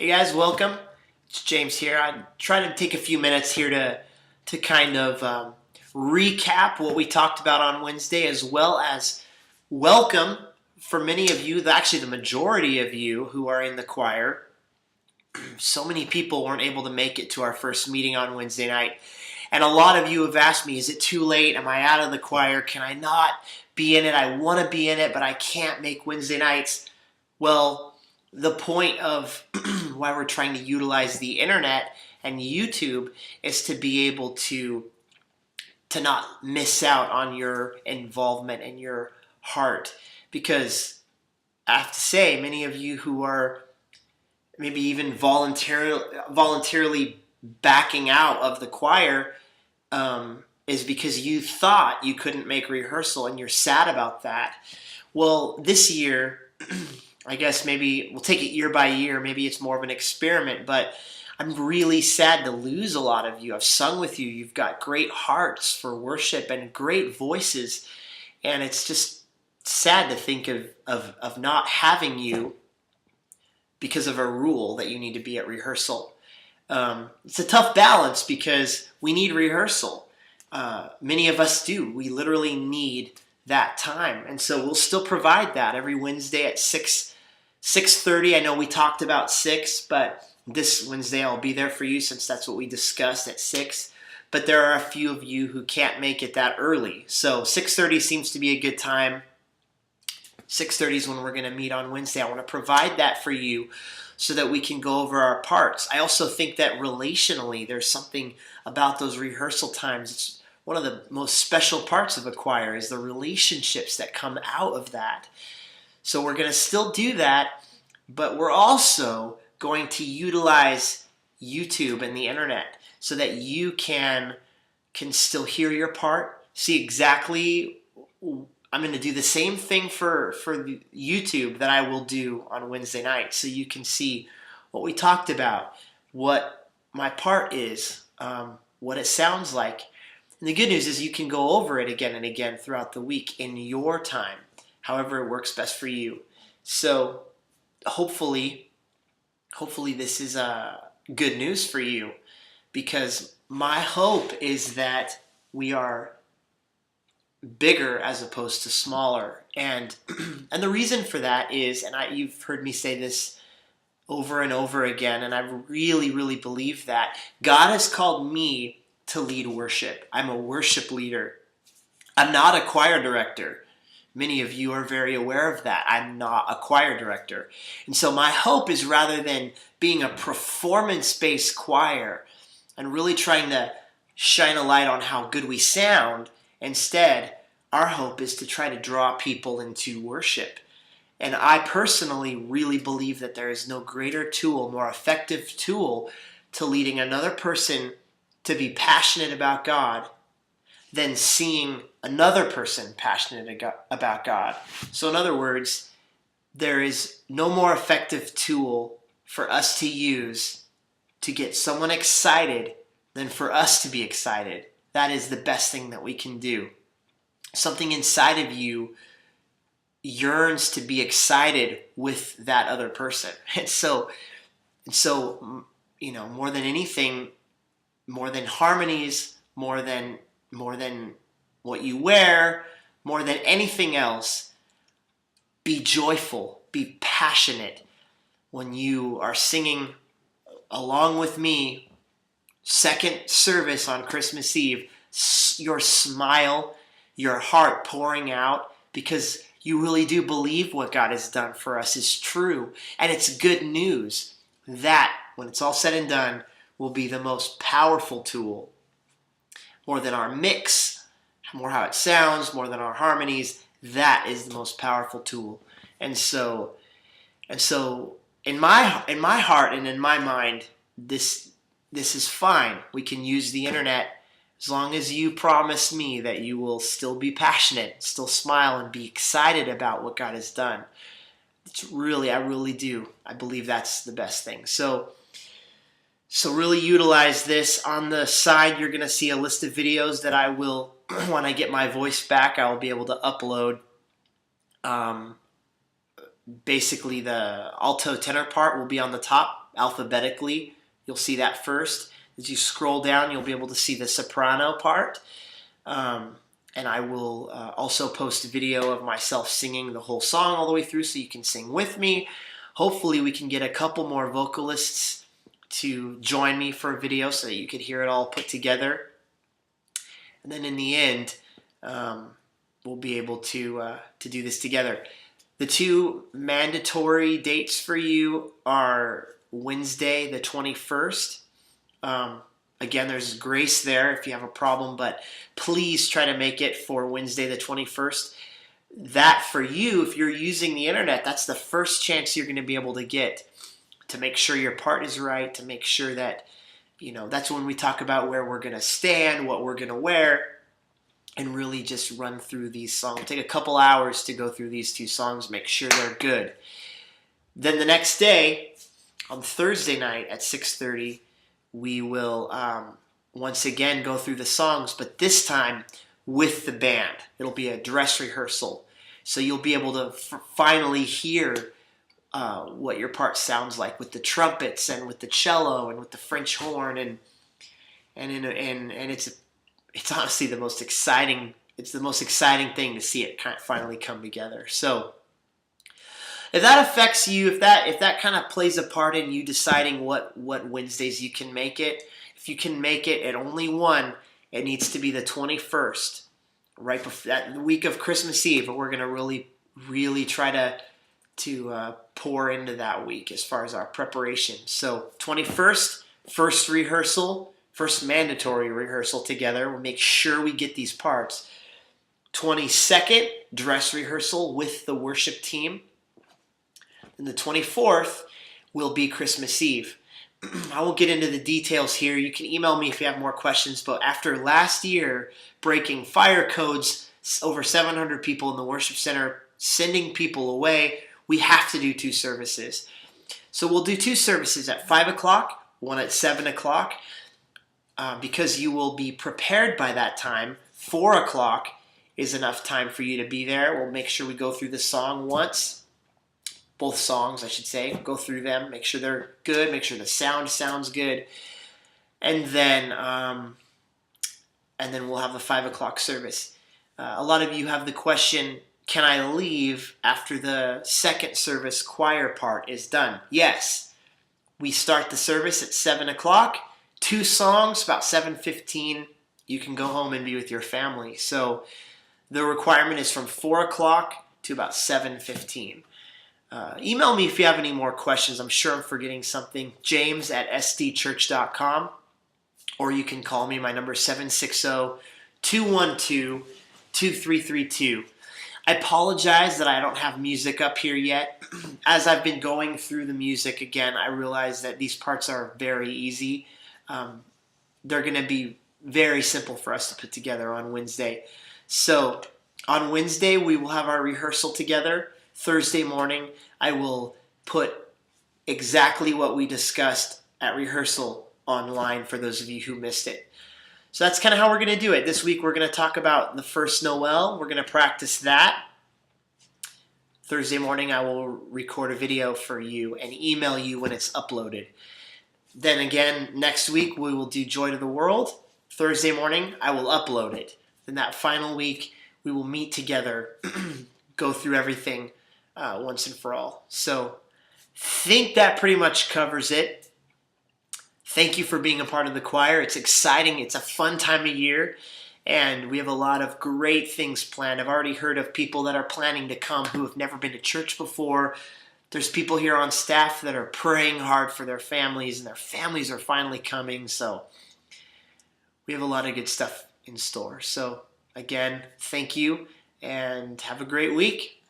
Hey guys, welcome. It's James here. I'm trying to take a few minutes here to kind of recap what we talked about on Wednesday, as well as welcome for many of you, actually the majority of you who are in the choir. So many people weren't able to make it to our first meeting on Wednesday night. And a lot of you have asked me, is it too late? Am I out of the choir? Can I not be in it? I want to be in it, but I can't make Wednesday nights. Well, the point of why we're trying to utilize the internet and YouTube is to be able to not miss out on your involvement and your heart. Because I have to say, many of you who are maybe even voluntarily backing out of the choir is because you thought you couldn't make rehearsal and you're sad about that. Well, this year, I guess maybe we'll take it year by year. Maybe it's more of an experiment, but I'm really sad to lose a lot of you. I've sung with you. You've got great hearts for worship and great voices, and it's just sad to think of not having you because of a rule that you need to be at rehearsal. It's a tough balance because we need rehearsal. Many of us do. We literally need that time, and so we'll still provide that every Wednesday at 6:30. I know we talked about 6, but this Wednesday I'll be there for you since that's what we discussed at 6. But there are a few of you who can't make it that early, so 6:30 seems to be a good time. 6:30 is when we're going to meet on Wednesday. I want to provide that for you so that we can go over our parts. I also think that relationally, there's something about those rehearsal times. It's one of the most special parts of a choir is the relationships that come out of that. So we're going to still do that, but we're also going to utilize YouTube and the internet so that you can still hear your part, see exactly. I'm going to do the same thing for YouTube that I will do on Wednesday night, so you can see what we talked about, what my part is, what it sounds like. And the good news is you can go over it again and again throughout the week in your time, however it works best for you. So hopefully this is good news for you, because my hope is that we are bigger as opposed to smaller. And and the reason for that is, and you've heard me say this over and over again, and I really believe that God has called me to lead worship. I'm a worship leader. I'm not a choir director. Many of you are very aware of that. I'm not a choir director. And so my hope is, rather than being a performance-based choir and really trying to shine a light on how good we sound, instead, our hope is to try to draw people into worship. And I personally really believe that there is no greater tool, more effective tool to leading another person to be passionate about God than seeing another person passionate about God. So in other words, there is no more effective tool for us to use to get someone excited than for us to be excited. That is the best thing that we can do. Something inside of you yearns to be excited with that other person. And so, more than anything, more than harmonies, more than what you wear, more than anything else, be joyful, be passionate when you are singing along with me second service on Christmas Eve. Your smile, your heart pouring out, because you really do believe what God has done for us is true, and it's good news. That, when it's all said and done, will be the most powerful tool. More than our mix, more how it sounds, more than our harmonies, that is the most powerful tool. And so in my heart and in my mind, this is fine. We can use the internet as long as you promise me that you will still be passionate, still smile, and be excited about what God has done. I really do. I believe that's the best thing. So really utilize this. On the side, you're going to see a list of videos that I will, when I get my voice back, I will be able to upload. Basically, the alto tenor part will be on the top. alphabetically. You'll see that first. As you scroll down, you'll be able to see the soprano part. And I will also post a video of myself singing the whole song all the way through so you can sing with me. Hopefully we can get a couple more vocalists to join me for a video so that you could hear it all put together. And then in the end, we'll be able to do this together. The two mandatory dates for you are Wednesday the 21st. Again, there's grace there if you have a problem, but please try to make it for Wednesday the 21st. That for you, if you're using the internet, that's the first chance you're going to be able to get to make sure your part is right, to make sure that, that's when we talk about where we're going to stand, what we're going to wear, and really just run through these songs. Take a couple hours to go through these two songs, make sure they're good. Then the next day, on Thursday night at 6:30, we will once again go through the songs, but this time with the band. It'll be a dress rehearsal. So you'll be able to finally hear what your part sounds like with the trumpets and with the cello and with the French horn and it's honestly the most exciting. It's the most exciting thing to see it finally come together. So if that affects you, if that kind of plays a part in you deciding what Wednesdays you can make it, if you can make it at only one, it needs to be the 21st, right before that, the week of Christmas Eve. But we're going to really try to pour into that week as far as our preparation. So 21st, first rehearsal, first mandatory rehearsal together. We'll make sure we get these parts. 22nd, dress rehearsal with the worship team. And the 24th will be Christmas Eve. I won't get into the details here. You can email me if you have more questions. But after last year breaking fire codes, over 700 people in the worship center, sending people away, we have to do 2 services. So we'll do 2 services at 5 o'clock, one at 7 o'clock. Because you will be prepared by that time. 4 o'clock is enough time for you to be there. We'll make sure we go through the song once. Both songs, I should say. Go through them, make sure they're good, make sure the sound sounds good. And then we'll have the 5 o'clock service. A lot of you have the question, can I leave after the second service choir part is done? Yes. We start the service at 7 o'clock. 2 songs, about 7:15. You can go home and be with your family. So the requirement is from 4 o'clock to about 7:15. Email me if you have any more questions. I'm sure I'm forgetting something. James@sdchurch.com. Or you can call me. My number is 760-212-2332. I apologize that I don't have music up here yet. As I've been going through the music again, I realize that these parts are very easy. They're going to be very simple for us to put together on Wednesday. So on Wednesday, we will have our rehearsal together. Thursday morning, I will put exactly what we discussed at rehearsal online for those of you who missed it. So that's kind of how we're going to do it. This week, we're going to talk about the first Noel. We're going to practice that. Thursday morning, I will record a video for you and email you when it's uploaded. Then again, next week, we will do Joy to the World. Thursday morning, I will upload it. Then that final week, we will meet together, go through everything once and for all. So think that pretty much covers it. Thank you for being a part of the choir. It's exciting. It's a fun time of year. And we have a lot of great things planned. I've already heard of people that are planning to come who have never been to church before. There's people here on staff that are praying hard for their families, and their families are finally coming. So we have a lot of good stuff in store. So again, thank you, and have a great week.